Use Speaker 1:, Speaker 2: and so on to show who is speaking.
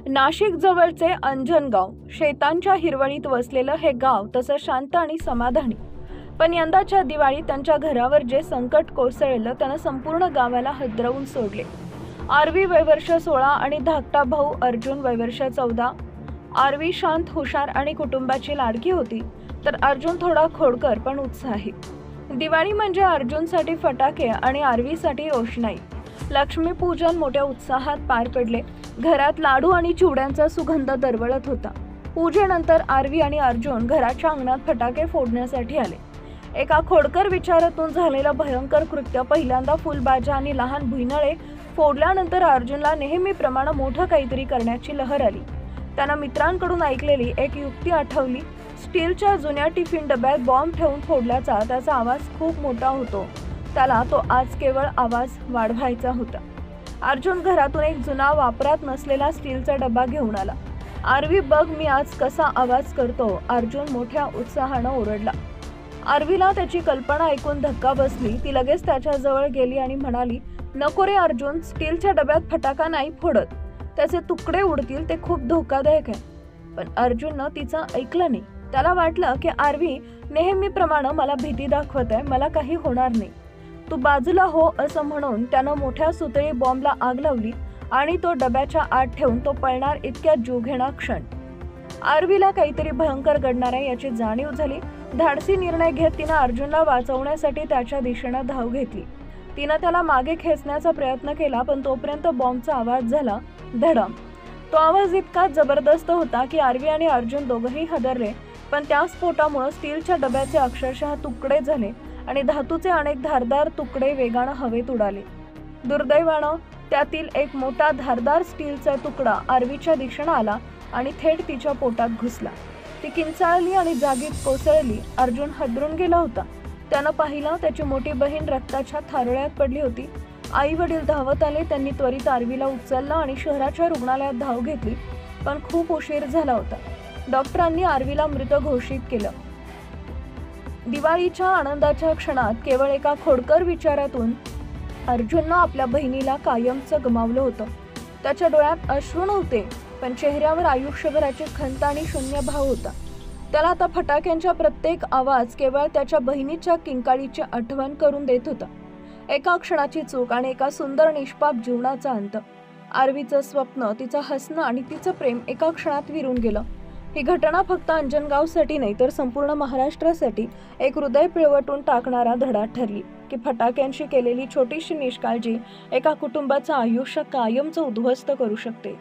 Speaker 1: नाशिक जवळचे अंजनगाव शेतांच्या हिरवळीत वसलेलं हे गाव तसं शांत आणि समाधानी। पण यंदाच्या दिवाळी त्यांच्या घरावर जे संकट कोसळलं त्यानं संपूर्ण गावाला हादरवून सोडले। आरवी वय वर्ष 16 आणि धाकटा भाऊ अर्जुन वय वर्ष 14। आरवी शांत, हुशार आणि कुटुंबाची लाडकी होती, तर अर्जुन थोडा खोडकर पण उत्साही। दिवाळी म्हणजे अर्जुनसाठी फटाके आणि आरवीसाठी रोषणाई। लक्ष्मीपूजन मोठ्या उत्साहात पार पडले। घरात लाडू आणि चिवड्यांचा सुगंध दरवळत होता। पूजेनंतर आरवी आणि अर्जुन घराच्या अंगणात फटाके फोडण्यासाठी आले। एका खोडकर विचारातून झालेलं भयंकर कृत्य पहिल्यांदा फुलबाजा आणि लहान भुईनळे फोडल्यानंतर अर्जुनला नेहमीप्रमाणे मोठं काहीतरी करण्याची लहर आली। त्यानं मित्रांकडून ऐकलेली एक युक्ती आठवली। स्टीलच्या जुन्या टिफिन डब्यात बॉम्ब ठेवून फोडल्याचा त्याचा आवाज खूप मोठा होतो। त्याला तो आज केवळ आवाज वाढवायचा होता। अर्जुन घरातून एक जुना वापरात नसलेला स्टीलचा डबा घेऊन आला। आरवी, बघ मी आज कसा आवाज करतो, अर्जुन मोठ्या उत्साहानं ओरडला। आरवीला त्याची कल्पना ऐकून धक्का बसली। ती लगेच त्याच्याजवळ गेली आणि म्हणाली, नको रे अर्जुन, स्टीलच्या डब्यात फटाका नाही फोडत, त्याचे तुकडे उडतील, ते खूप धोकादायक आहे। पण अर्जुननं तिचं ऐकलं नाही। त्याला वाटलं की आरवी नेहमीप्रमाणे मला भीती दाखवत आहे, मला काही होणार नाही, तू बाजूला हो असं म्हणून त्यानं मोठ्या सुतळी बॉम्बला आग लावली आणि तो डब्याच्या आत ठेवून तो पळणार इतक्या जीवघेणा क्षण। आरवीला काहीतरी भयंकर घडणार आहे याची जाणीव झाली। धाडसी निर्णय घेत तिनं अर्जुनला वाचवण्यासाठी त्याच्या दिशेनं धाव घेतली। तिनं त्याला मागे खेचण्याचा प्रयत्न केला, पण तोपर्यंत बॉम्बचा आवाज झाला धडम। तो आवाज इतका जबरदस्त होता की आरवी आणि अर्जुन दोघंही हादरले। पण त्या स्फोटामुळे स्टीलच्या डब्याचे अक्षरशः तुकडे झाले आणि धातूचे अनेक धारदार तुकडे वेगानं हवेत उडाले। दुर्दैवानं त्यातील एक मोठा धारदार स्टीलचा तुकडा आरवीच्या दिशेनं आला आणि थेट तिच्या पोटात घुसला। ती किंचाळली आणि जागीच कोसळली। अर्जुन हादरून गेला होता। त्यानं पाहिलं, त्याची मोठी बहीण रक्ताच्या थारोळ्यात पडली होती। आई वडील धावत आले। त्यांनी त्वरित आरवीला उचललं आणि शहराच्या रुग्णालयात धाव घेतली, पण खूप उशीर झाला होता। डॉक्टरांनी आरवीला मृत घोषित केलं। दिवाळीच्या आनंदाच्या क्षणात केवळ एका खोडकर विचारातून अर्जुननं आपल्या बहिणीला कायमचं गमावलं होतं। त्याच्या डोळ्यात अश्रू नव्हते, पण चेहऱ्यावर आयुष्यभराची खंत आणि शून्य भाव होता। त्याला आता फटाक्यांचा प्रत्येक आवाज केवळ त्याच्या बहिणीच्या किंकाळीची आठवण करून देत होता। एका क्षणाची चूक आणि एका सुंदर निष्पाप जीवनाचा अंत। आरवीचं स्वप्न, तिचं हसणं आणि तिचं प्रेम एका क्षणात विरून गेलं। ही घटना फक्त अंजनगावसाठी नाही, तर संपूर्ण महाराष्ट्रासाठी एक हृदय पिळवटून टाकणारा धडा ठरली की फटाक्यांशी केलेली छोटीशी निष्काळजी एका कुटुंबाचं आयुष्य कायमचं उद्ध्वस्त करू शकते।